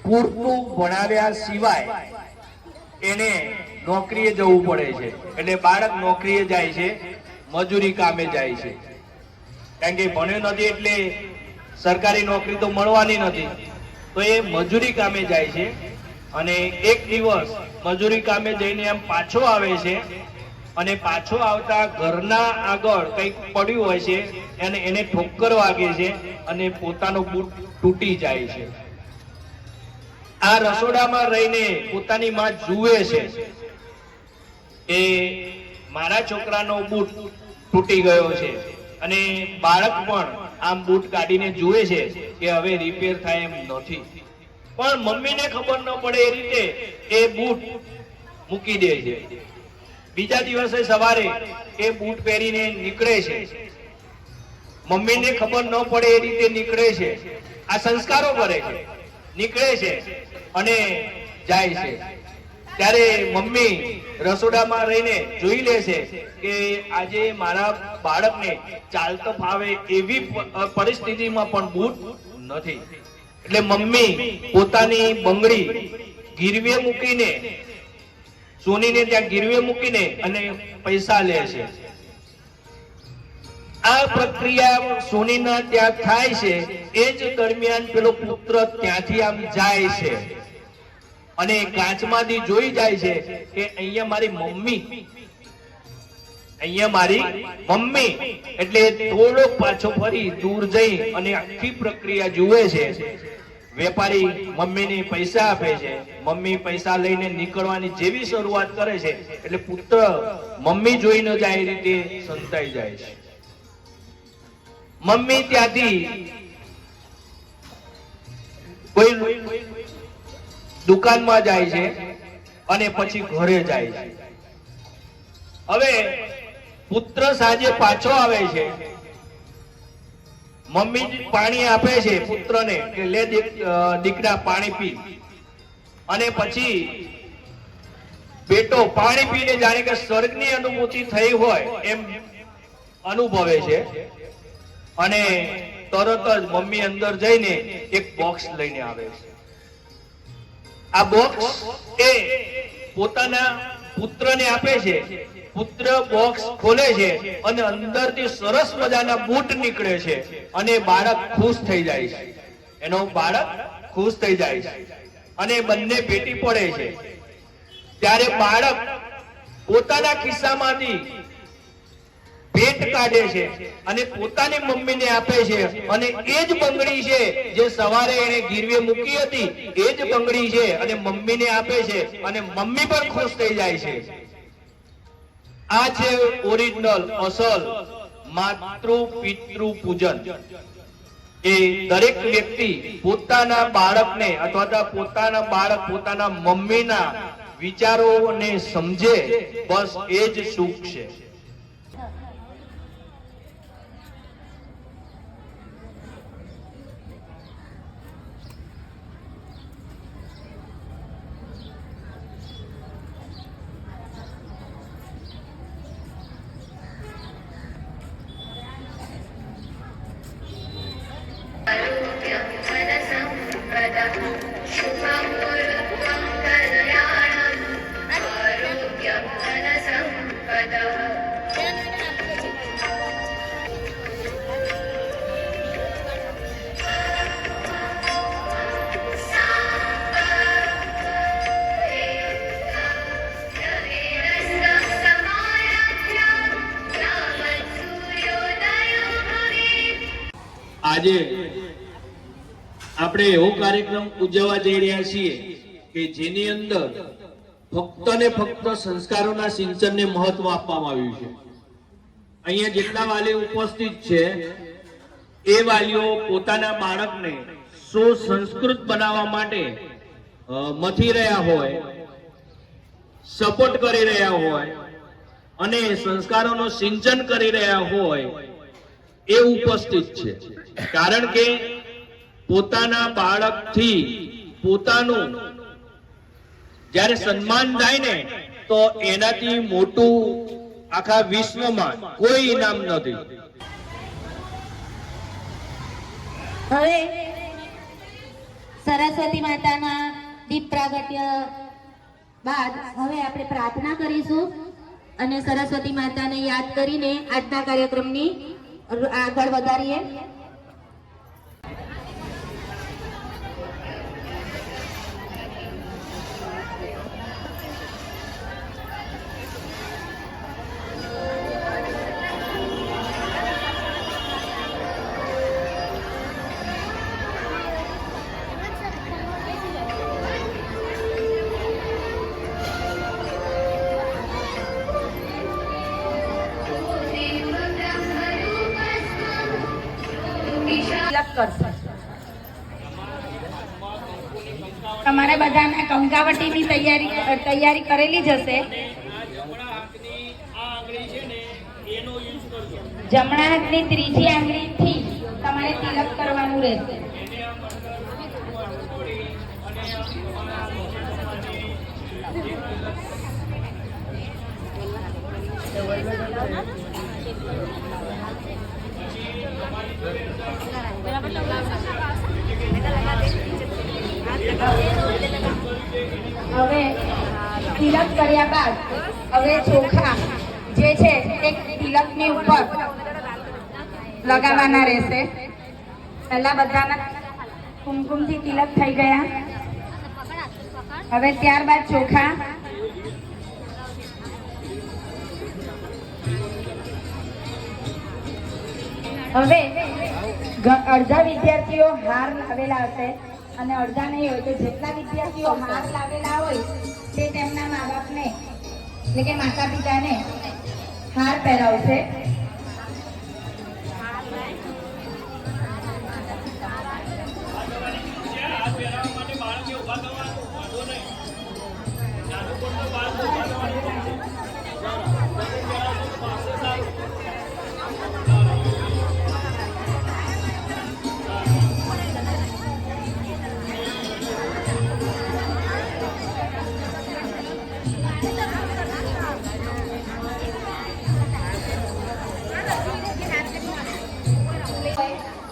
પૂરતું ભણાવ્યા સિવાય એને નોકરીએ જવું પડે છે, એટલે બાળક નોકરીએ જાય છે, મજૂરી કામે જાય છે, કારણ કે ભણ્યો નથી એટલે સરકારી નોકરી તો મળવાની નથી, તો એ મજૂરી કામે જાય છે અને એક દિવસ મજૂરી કામે જઈને એમ પાછો આવે છે અને પાછો આવતા ઘરના આગળ કંઈક પડ્યું હોય છે અને એને ઠોકર વાગે છે અને પોતાનો બૂટ તૂટી જાય છે। આ રસોડામાં રહીને પોતાની માં જુએ છે કે મારા છોકરાનો બૂટ તૂટી ગયો છે અને બાળક પણ આમ બૂટ કાઢીને જુએ છે કે હવે રિપેર થાય એમ નથી, પણ મમ્મીને ખબર ન પડે એ રીતે એ બૂટ મૂકી દે છે। બીજા દિવસે સવારે એ બૂટ પહેરીને નીકળે છે, મમ્મીને ખબર ન પડે એ રીતે નીકળે છે, આ સંસ્કારો કરે છે, નીકળે છે અને જાય છે। ત્યારે મમ્મી રસોડામાં રહીને જોઈ લે છે કે આજે મારા બાળકને ચાલતો ફાવે એવી પરિસ્થિતિમાં પણ બૂટ નથી, એટલે મમ્મી પોતાની બંગડી ગીરવે મૂકીને, સોનીને ત્યાં ગીરવે મૂકીને અને પૈસા લે છે। આ પ્રક્રિયા સોનીના ત્યાં થાય છે, એ જ દરમિયાન પેલો પુત્ર ત્યાંથી આમ જાય છે અને કાચમાંથી જોઈ જાય છે કે અહીંયા મારી મમ્મી, અહીંયા મારી મમ્મી, એટલે થોડો પાછો ફરી દૂર જઈ અને આખી પ્રક્રિયા જુએ છે। વેપારી મમ્મીને પૈસા આપે છે, મમ્મી પૈસા લઈને નીકળવાની જેવી શરૂઆત કરે છે એટલે પુત્ર મમ્મી જોઈ ન જાય એ રીતે સંતાઈ જાય છે। મમ્મી ત્યાંથી કોઈ દુકાનમાં જાય છે અને પછી ઘરે જાય છે। હવે પુત્ર સાંજે પાછો આવે છે, મમ્મી પાણી આપે છે પુત્રને કે લે દીકરા પાણી પી, અને પછી બેટો પાણી પીને જાણે કે સ્વર્ગની અનુભૂતિ થઈ હોય એમ અનુભવે છે અને તરત જ મમ્મી અંદર જઈને એક બોક્સ લઈને આવે છે। આ બોક્સ એ પોતાના પુત્રને આપે છે, પુત્ર બોક્સ ખોલે છે અને અંદરથી સરસ મજાના બૂટ નીકળે છે અને બાળક ખુશ થઈ જાય છે, એનો બાળક ખુશ થઈ જાય છે અને બંને ભેટી પડે છે। ત્યારે બાળક પોતાના ખિસ્સામાંથી ભેટ કાઢે છે અને પોતાની મમ્મીને આપે છે અને એ જ બંગડી છે જે સવારે એને ગીરવે મૂકી હતી, એ જ બંગડી છે અને મમ્મીને આપે છે અને મમ્મી પણ ખુશ થઈ જાય છે। આ છે ઓરિજિનલ અસલ માતૃ પિતૃ પૂજન। એ દરેક વ્યક્તિ પોતાના બાળકને અથવા પોતાના બાળક પોતાના મમ્મીના વિચારોને સમજે, બસ એ જ સુખ છે। આજે આપણે એવો કાર્યક્રમ ઉજવવા જઈ રહ્યા છીએ કે જેની અંદર ફક્ત ને ફક્ત સંસ્કારોના સિંચનને મહત્વ આપવામાં આવ્યું છે। અહીંયા જેટલા વાલીઓ ઉપસ્થિત છે એ વાલીઓ પોતાના બાળકને સુસંસ્કૃત બનાવવા માટે મથી રહ્યા હોય, સપોર્ટ કરી રહ્યા હોય અને સંસ્કારોનું સિંચન કરી રહ્યા હોય એ ઉપસ્થિત છે, કારણ કે પોતાના બાળકથી પોતાનું જ્યારે સન્માન થાય ને તો એનાથી મોટું આખા વિશ્વમાં કોઈ ઇનામ નથી। હવે સરસ્વતી માતાના દીપ પ્રાગટ્ય બાદ હવે આપણે પ્રાર્થના કરીશું અને સરસ્વતી માતાને યાદ કરીને આજના કાર્યક્રમની આગળ વધારીએ. તમારે બધાના કંકાવટીની તૈયારી કરેલી જ હશે. જમણા હાથની ત્રીજી આંગળીથી તમારે તિલક કરવાનું રહેશે. હવે તિલક કર્યા બાદ હવે ચોખા જે છે તે તિલકની ઉપર લગાવવાના રહેશે. પહેલા બધાના કુમકુમથી તિલક થઈ ગયા. હવે ત્યારબાદ ચોખા. હવે અડધા વિદ્યાર્થીઓ હાર લાવેલા હશે અને અડધા નહીં હોય, તો જેટલા વિદ્યાર્થીઓ હાર લાવેલા હોય તે તેમના મા બાપને એટલે કે માતા પિતાને હાર પહેરાવશે.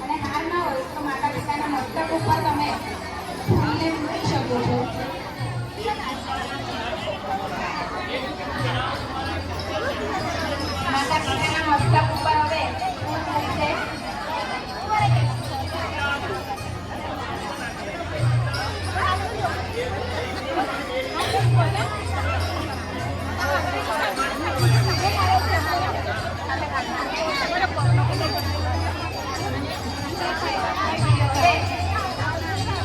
અને હાર ના હોય તો માતા પિતાના મસ્તક ઉપર તમે મૂકી શકો છો. માતા પિતાના મસ્તક ઉપર હવે મૂકશે.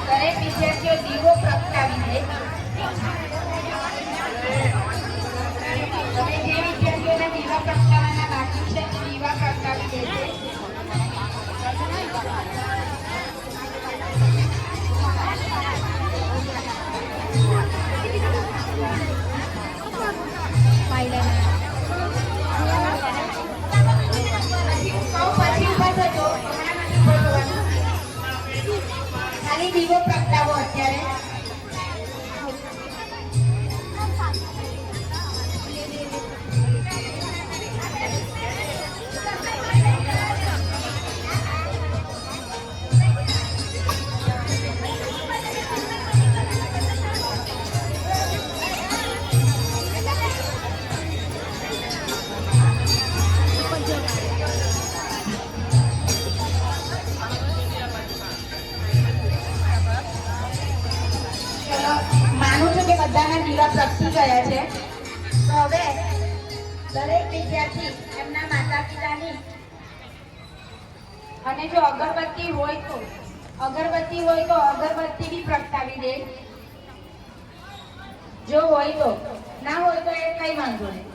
દરેક વિદ્યાર્થીઓ દીવો પ્રગટાવી દે. હવે જે વિદ્યાર્થીઓના દીવા પ્રગટાવવાના બાકી છે દીવા પ્રગટાવી દેશે. ખાલી દીવો પ્રગટાવો અત્યારે. માનું છું કે બધાના દીવા પ્રગટી ગયા છે. તો હવે દરેક વિદ્યાર્થી એમના માતા પિતાની અને જો અગરબત્તી હોય તો અગરબત્તી બી પ્રગટાવી દે. જો હોય તો, ના હોય તો એ કઈ વાંધો નહીં.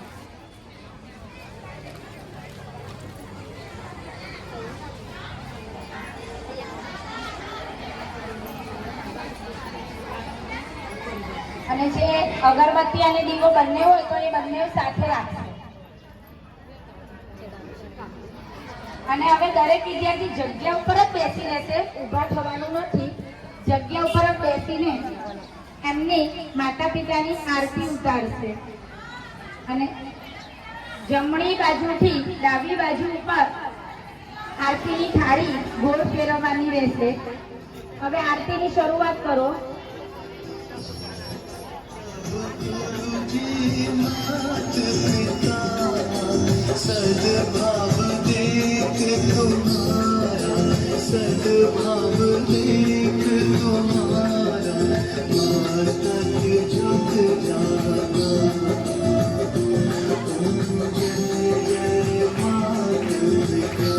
અને જે અગરબત્તી અને દીવો બંને હોય તો એ બંને સાથે રાખશે. અને હવે દરેક વિદ્યાર્થી જગ્યા ઉપર જ બેસી રહેશે, ઊભા થવાનું નથી. જગ્યા ઉપર જ બેસીને એમની માતા પિતાની આરતી ઉતારશે અને જમણી બાજુથી ડાબી બાજુ ઉપર આરતીની થાળી ગોળ ફેરવવાની રહેશે હવે આરતીની શરૂઆત કરો. सद्भाव देख तुम्हारा सद्भाव देख तुम्हारा मातक झुक जाना जय जय मात पिता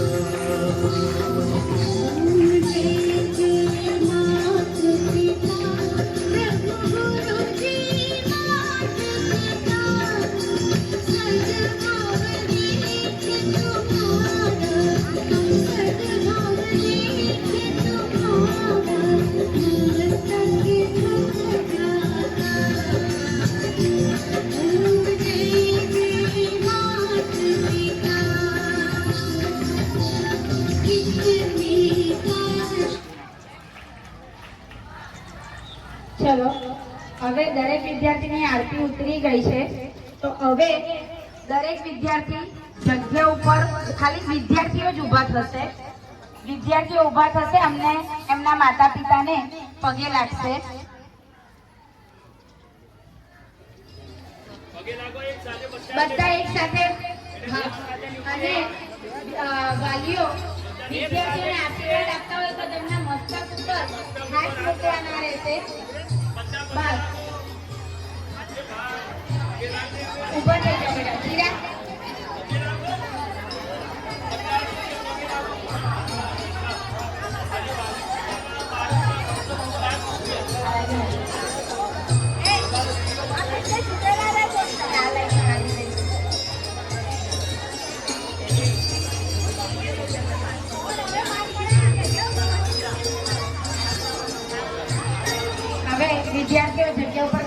ચલો હવે દરેક વિદ્યાર્થીની આરતી ઉતરી ગઈ છે, તો હવે દરેક વિદ્યાર્થી જગ્યા ઉપર ખાલી વિદ્યાર્થીઓ જ ઊભા થશે. વિદ્યાર્થીઓ ઊભા થશે, અમને એમના માતા પિતાને પગે લાગશે. બધા એક સાથે અને વાલીઓ વિદ્યાર્થીઓને આશીર્વાદ આપતા હોય તો તેમના મસ્તક ઉપર હાથ મૂકવાના રહેશે. બસ ઊભા થઈ જાઓ બેટા. ચિરાગ હવે વિદ્યાર્થીઓ જગ્યા ઉપર